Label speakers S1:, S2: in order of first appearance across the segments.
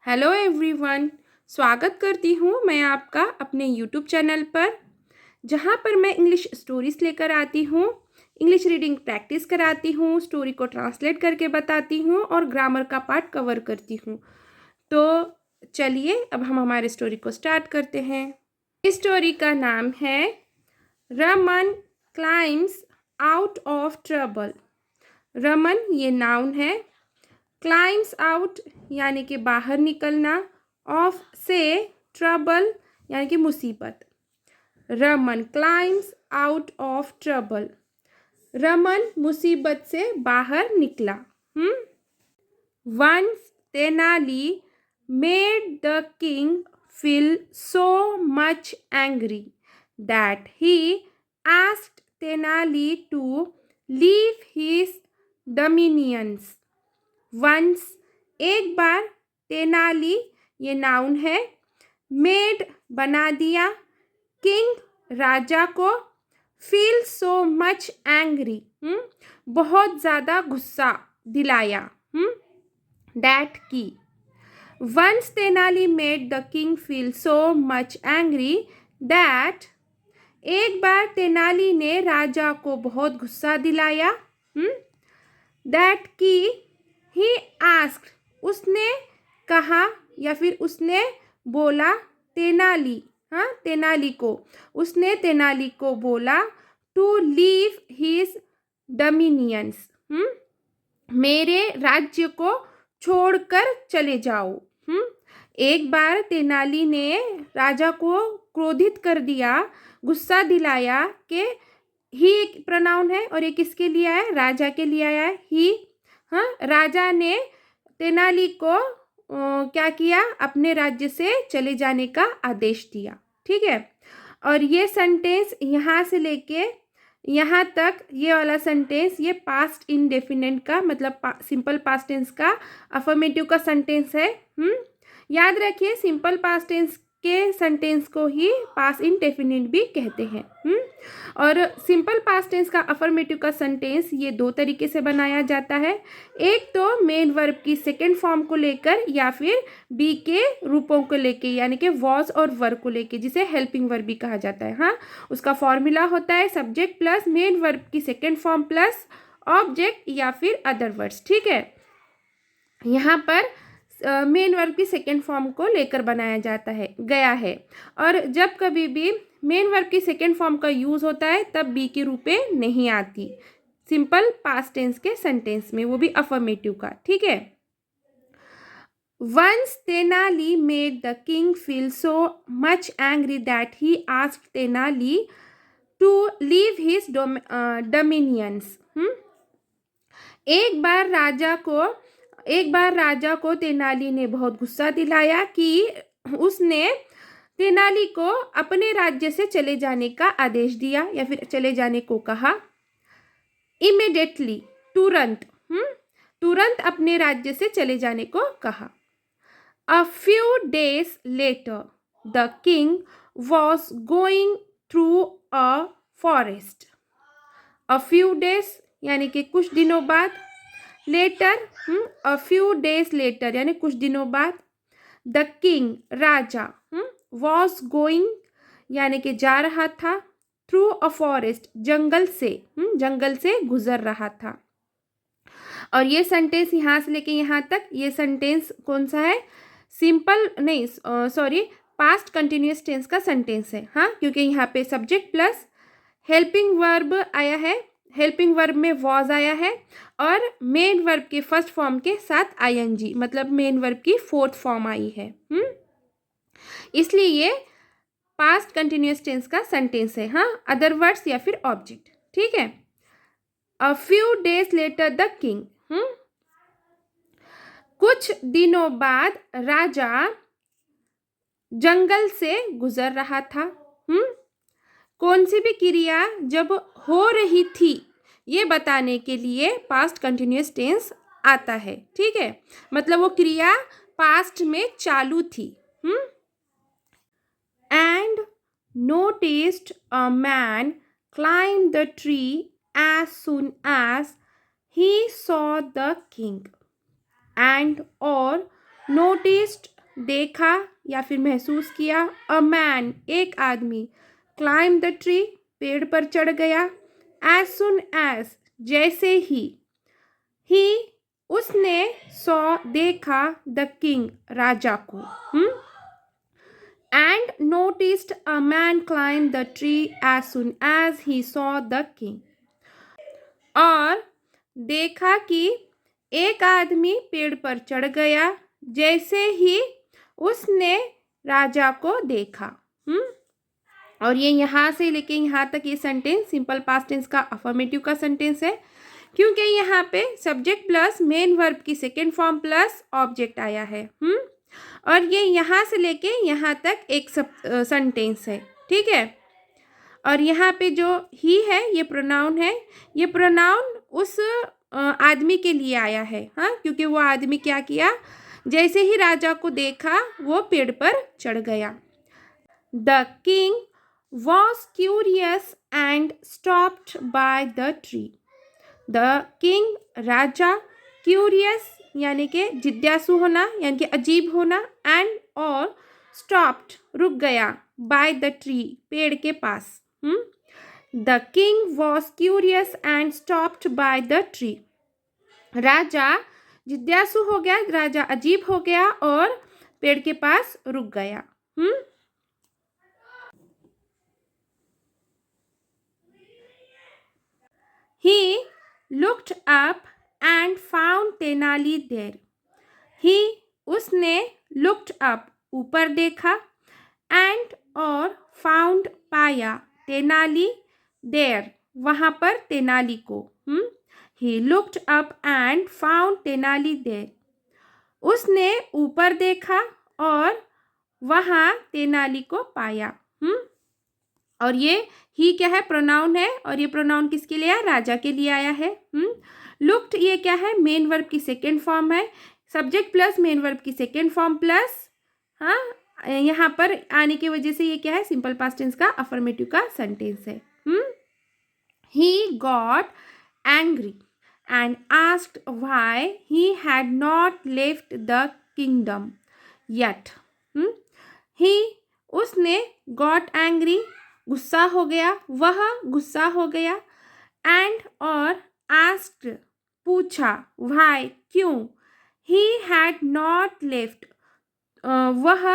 S1: Hello everyone. स्वागत करती हूँ मैं आपका अपने यूट्यूब चैनल पर, जहाँ पर मैं इंग्लिश स्टोरीज लेकर आती हूँ, इंग्लिश रीडिंग प्रैक्टिस कराती हूँ, स्टोरी को ट्रांसलेट करके बताती हूँ और ग्रामर का पार्ट कवर करती हूँ। तो चलिए अब हम हमारे स्टोरी को स्टार्ट करते हैं। इस स्टोरी का नाम है Raman climbs out of trouble. Raman ये नाउन है, क्लाइम्स आउट यानी कि बाहर निकलना, ऑफ से ट्रबल यानी कि मुसीबत। Raman climbs out of trouble, Raman मुसीबत से बाहर निकला। Once Tenali made the king feel so much angry that he asked Tenali to leave his dominions. Once एक बार, तेनाली ये नाउन है, मेड बना दिया, किंग राजा को, फील सो मच एंग्री बहुत ज़्यादा गुस्सा दिलाया, दैट की। Once Tenali made the king feel so much angry that, एक बार तेनाली ने राजा को बहुत गुस्सा दिलाया, दैट की ही आस्क्ड उसने कहा या फिर उसने बोला, तेनाली तेनाली को, उसने तेनाली को बोला, टू लीव हिज डोमिनियंस मेरे राज्य को छोड़कर चले जाओ। एक बार तेनाली ने राजा को क्रोधित कर दिया, गुस्सा दिलाया कि ही एक प्रोनाउन है और ये किसके लिए आया है, राजा के लिए आया है, ही। राजा ने तेनाली को क्या किया, अपने राज्य से चले जाने का आदेश दिया। ठीक है, और ये सेंटेंस यहाँ से लेके यहाँ तक, ये वाला सेंटेंस ये पास्ट इंडेफिनिट का मतलब सिंपल पास्ट टेंस का अफर्मेटिव का सेंटेंस है। याद रखिए, सिंपल पास्ट टेंस के सेंटेंस को ही पास्ट इंडेफिनिट भी कहते हैं। और सिंपल पास्ट टेंस का अफर्मेटिव का सेंटेंस ये दो तरीके से बनाया जाता है। एक तो मेन वर्ब की सेकेंड फॉर्म को लेकर या फिर बी के रूपों को लेकर, यानी कि वॉज और वर को लेकर, जिसे हेल्पिंग वर्ब भी कहा जाता है। उसका फॉर्मूला होता है सब्जेक्ट प्लस मेन वर्ब की सेकेंड फॉर्म प्लस ऑब्जेक्ट या फिर अदर वर्ड्स। ठीक है, यहाँ पर मेन वर्ब की सेकेंड फॉर्म को लेकर बनाया जाता है गया है। और जब कभी भी मेन वर्ब की सेकेंड फॉर्म का यूज होता है तब बी के रूप में नहीं आती सिंपल पास्ट टेंस के सेंटेंस में, वो भी अफर्मेटिव का। ठीक है, once Tenali made the king feel so much angry that he asked Tenali to leave his dominions. एक बार राजा को तेनाली ने बहुत गुस्सा दिलाया कि उसने तेनाली को अपने राज्य से चले जाने का आदेश दिया या फिर चले जाने को कहा। इमीडिएटली तुरंत अपने राज्य से चले जाने को कहा। A few days later, the king was going through a forest. A few days यानी कि कुछ दिनों बाद, later a few days later यानी कुछ दिनों बाद, the king Raja was going यानी कि जा रहा था, through a forest जंगल से गुजर रहा था। और ये सेंटेंस यहाँ से लेके यहाँ तक, ये सेंटेंस कौन सा है, सिंपल नहीं सॉरी पास्ट कंटिन्यूअस टेंस का सेंटेंस है। क्योंकि यहाँ पे सब्जेक्ट प्लस हेल्पिंग वर्ब आया है, हेल्पिंग वर्ब में वॉज आया है और मेन वर्ब के फर्स्ट फॉर्म के साथ आईएनजी मतलब मेन वर्ब की फोर्थ फॉर्म आई है। इसलिए ये पास्ट कंटिन्यूअस टेंस का सेंटेंस है। अदर वर्ड्स या फिर ऑब्जेक्ट। ठीक है, a few days later the king, कुछ दिनों बाद राजा जंगल से गुजर रहा था। कौन सी भी क्रिया जब हो रही थी ये बताने के लिए पास्ट कंटिन्यूअस टेंस आता है। ठीक है, मतलब वो क्रिया पास्ट में चालू थी। And noticed a man climb the tree as soon as he saw the king, and or noticed देखा या फिर महसूस किया, अ मैन एक आदमी, क्लाइम द ट्री पेड़ पर चढ़ गया, एज सुन एज जैसे ही उसने सॉ देखा, द किंग राजा को, and noticed a man climb the tree as soon as he saw the king. और देखा कि एक आदमी पेड़ पर चढ़ गया जैसे ही उसने राजा को देखा। और ये यहाँ से लेके यहाँ तक ये सेंटेंस सिंपल पास्ट टेंस का अफर्मेटिव का सेंटेंस है, क्योंकि यहाँ पे सब्जेक्ट प्लस मेन वर्ब की सेकेंड फॉर्म प्लस ऑब्जेक्ट आया है। और ये यहाँ से लेके यहाँ तक एक सेंटेंस है, ठीक है। और यहाँ पे जो ही है ये प्रोनाउन है, ये प्रोनाउन उस आदमी के लिए आया है, हाँ, क्योंकि वो आदमी क्या किया, जैसे ही राजा को देखा वो पेड़ पर चढ़ गया। The king was curious and stopped by the tree. The king Raja, curious यानी कि जिज्ञासु होना यानी कि अजीब होना, एंड और स्टॉप्ड रुक गया, बाय द ट्री पेड़ के पास। The king was curious and stopped by the tree. राजा जिज्ञासु हो गया, राजा अजीब हो गया और पेड़ के पास रुक गया। He looked up and found Tenali there. He उसने looked up ऊपर देखा, and और found पाया तेनाली there वहाँ पर तेनाली को। He looked up and found Tenali there. उसने ऊपर देखा और वहाँ तेनाली को पाया। और ये ही क्या है, प्रोनाउन है, और ये प्रोनाउन किसके लिए आया, राजा के लिए आया है। लुक्ड ये क्या है, मेन वर्ब की सेकेंड फॉर्म है, सब्जेक्ट प्लस मेन वर्ब की सेकेंड फॉर्म प्लस, हाँ, यहाँ पर आने की वजह से ये क्या है, सिंपल पास्ट टेंस का अफर्मेटिव का सेंटेंस है। He got angry and asked why he had not left the kingdom yet. He उसने गॉट एंग्री गुस्सा हो गया, वह गुस्सा हो गया, एंड और आस्क्ड पूछा, व्हाई क्यों, ही हैड नॉट लेफ्ट वह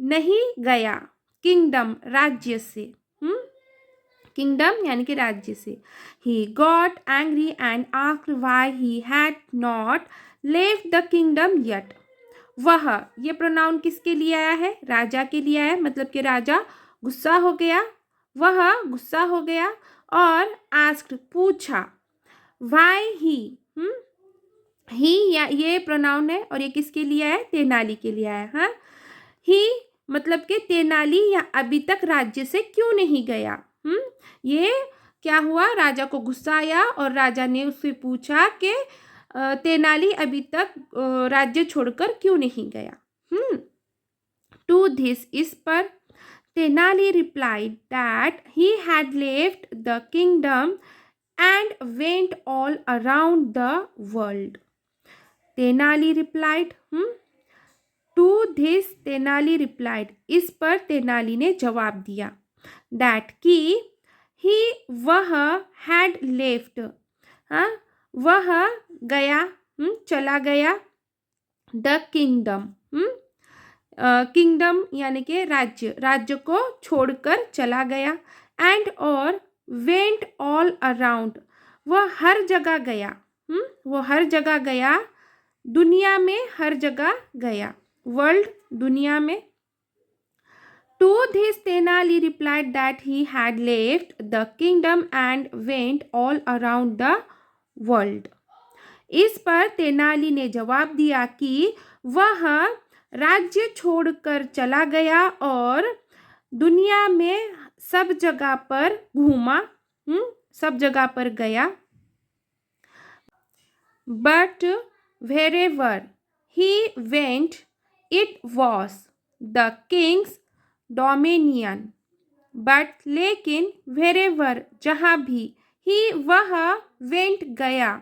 S1: नहीं गया, किंगडम राज्य से, किंगडम यानी कि राज्य से। ही got angry and asked why he had not left the kingdom yet. वह ये प्रोनाउन किसके लिए आया है, राजा के लिए आया है, मतलब कि राजा गुस्सा हो गया, वह गुस्सा हो गया, और आस्क्ड पूछा, व्हाई ही या ये प्रोनाउन है और ये किसके लिए आया है, तेनाली के लिए आया। हाँ, ही मतलब कि तेनाली या अभी तक राज्य से क्यों नहीं गया। ये क्या हुआ, राजा को गुस्सा आया और राजा ने उससे पूछा कि तेनाली अभी तक राज्य छोड़कर क्यों नहीं गया। टू दिस इस पर Tenali replied that he had left the kingdom and went all around the world. Tenali replied, to this Tenali replied, इस पर तेनाली ने जवाब दिया, that कि he वह had left, वह गया, चला गया, the kingdom, किंगडम यानी कि राज्य, राज्य को छोड़कर चला गया, एंड और वेंट ऑल अराउंड वह हर जगह गया, वो हर जगह गया, दुनिया में हर जगह गया, वर्ल्ड दुनिया में। To this Tenali replied that he had left the kingdom and went all around the world. इस पर तेनाली ने जवाब दिया कि वह राज्य छोड़कर चला गया और दुनिया में सब जगह पर घूमा, सब जगह पर गया। But wherever he went it was the king's dominion। But लेकिन wherever जहाँ भी, ही वह went गया,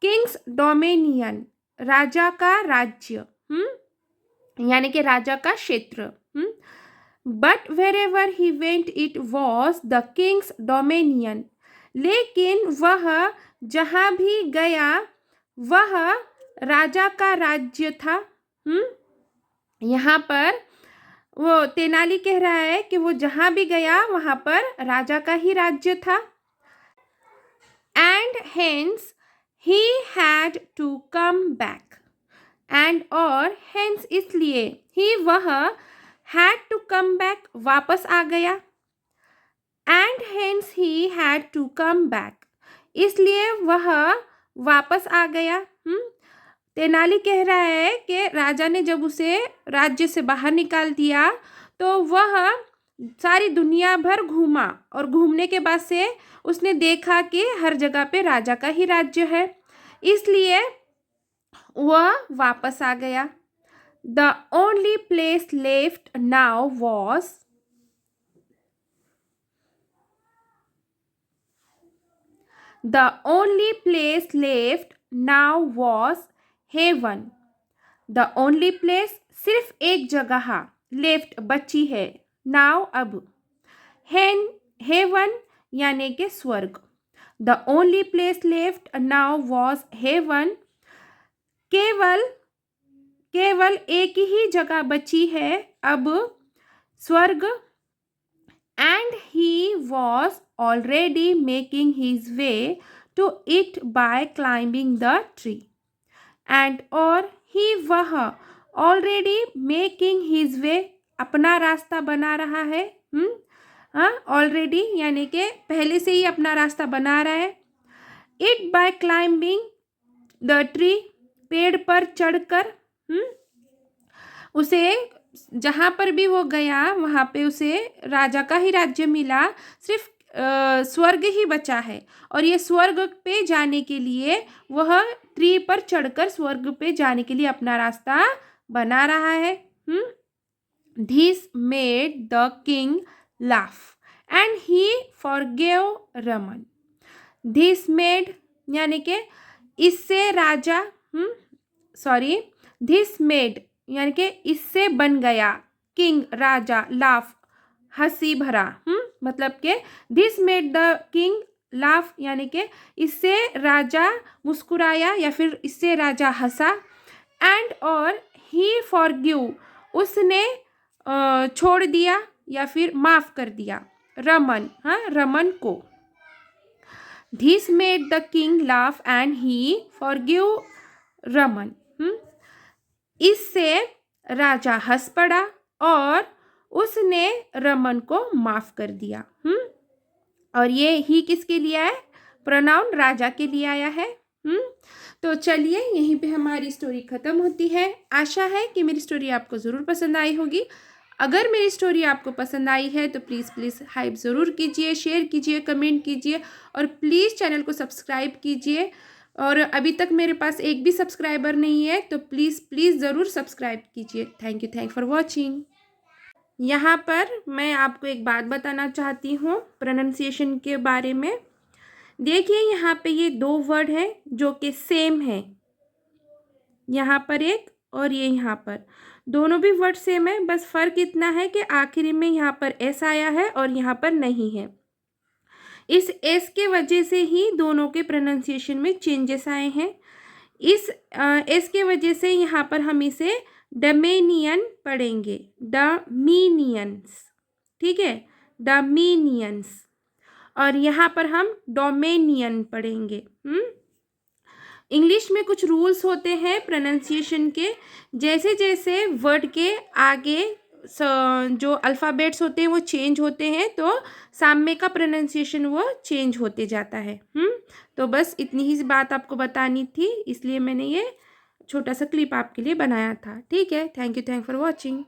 S1: किंग्स डोमिनियन राजा का राज्य, यानी कि राजा का क्षेत्र। But wherever he went it was the king's dominion, लेकिन वह जहाँ भी गया वह राजा का राज्य था। यहाँ पर वो तेनाली कह रहा है कि वो जहाँ भी गया वहाँ पर राजा का ही राज्य था। And hence he had to come back, and और हेंस इसलिए, ही वह, हैड टू कम बैक वापस आ गया, and hence he had to come back इसलिए वह वापस आ गया। तेनाली कह रहा है कि राजा ने जब उसे राज्य से बाहर निकाल दिया तो वह सारी दुनिया भर घूमा, और घूमने के बाद से उसने देखा कि हर जगह पे राजा का ही राज्य है, इसलिए वह वापस आ गया। The only place left now was, the only place left now was heaven. The only place सिर्फ एक जगह लेफ्ट बची है, नाउ अब, हेवन यानी कि स्वर्ग। The only place left now was heaven, केवल एक ही जगह बची है अब, स्वर्ग। And he was already making his way to it by climbing the tree, and और ही वह, ऑलरेडी मेकिंग हिज वे अपना रास्ता बना रहा है। ऑलरेडी यानी कि पहले से ही अपना रास्ता बना रहा है। It by climbing the tree, पेड़ पर चढ़कर। उसे जहाँ पर भी वो गया वहाँ पे उसे राजा का ही राज्य मिला, सिर्फ स्वर्ग ही बचा है, और ये स्वर्ग पे जाने के लिए वह ट्री पर चढ़कर स्वर्ग पे जाने के लिए अपना रास्ता बना रहा है। This made the king laugh and he forgave Raman. This made यानी कि इससे राजा, this made यानी कि इससे बन गया, किंग राजा, लाफ हंसी भरा। मतलब कि this made the king laugh यानी कि इससे राजा मुस्कुराया या फिर इससे राजा हंसा। एंड और ही फॉरगिव उसने छोड़ दिया या फिर माफ कर दिया रमन, रमन को। This made the king laugh and he forgive Raman. इससे राजा हंस पड़ा और उसने रमन को माफ कर दिया। और ये ही किसके लिए आया? प्रोनाउन राजा के लिए आया है। तो चलिए यहीं पे हमारी स्टोरी ख़त्म होती है। आशा है कि मेरी स्टोरी आपको ज़रूर पसंद आई होगी। अगर मेरी स्टोरी आपको पसंद आई है तो प्लीज़ हाइप ज़रूर कीजिए, शेयर कीजिए, कमेंट कीजिए और प्लीज़ चैनल को सब्सक्राइब कीजिए। और अभी तक मेरे पास एक भी सब्सक्राइबर नहीं है तो प्लीज़ ज़रूर सब्सक्राइब कीजिए। Thank for watching. यहाँ पर मैं आपको एक बात बताना चाहती हूँ प्रोनाउंसिएशन के बारे में। देखिए यहाँ पे ये दो वर्ड हैं जो कि सेम है, यहाँ पर एक और ये यहाँ पर, दोनों भी वर्ड सेम है, बस फ़र्क इतना है कि आखिरी में यहाँ पर एस आया है और यहाँ पर नहीं है। इस एस के वजह से ही दोनों के प्रोनाउंसिएशन में चेंजेस आए हैं। इस एस के वजह से यहाँ पर हम इसे डोमेनियन पढ़ेंगे, डोमिनियंस, ठीक है, डोमिनियंस। और यहाँ पर हम डोमेनियन पढ़ेंगे। इंग्लिश में कुछ रूल्स होते हैं प्रोनाउंसिएशन के, जैसे जैसे वर्ड के आगे जो अल्फ़ाबेट्स होते हैं वो चेंज होते हैं तो सामने का प्रोनाउंसिएशन वो चेंज होते जाता है। तो बस इतनी ही बात आपको बतानी थी, इसलिए मैंने ये छोटा सा क्लिप आपके लिए बनाया था। ठीक है, थैंक यू फॉर वॉचिंग।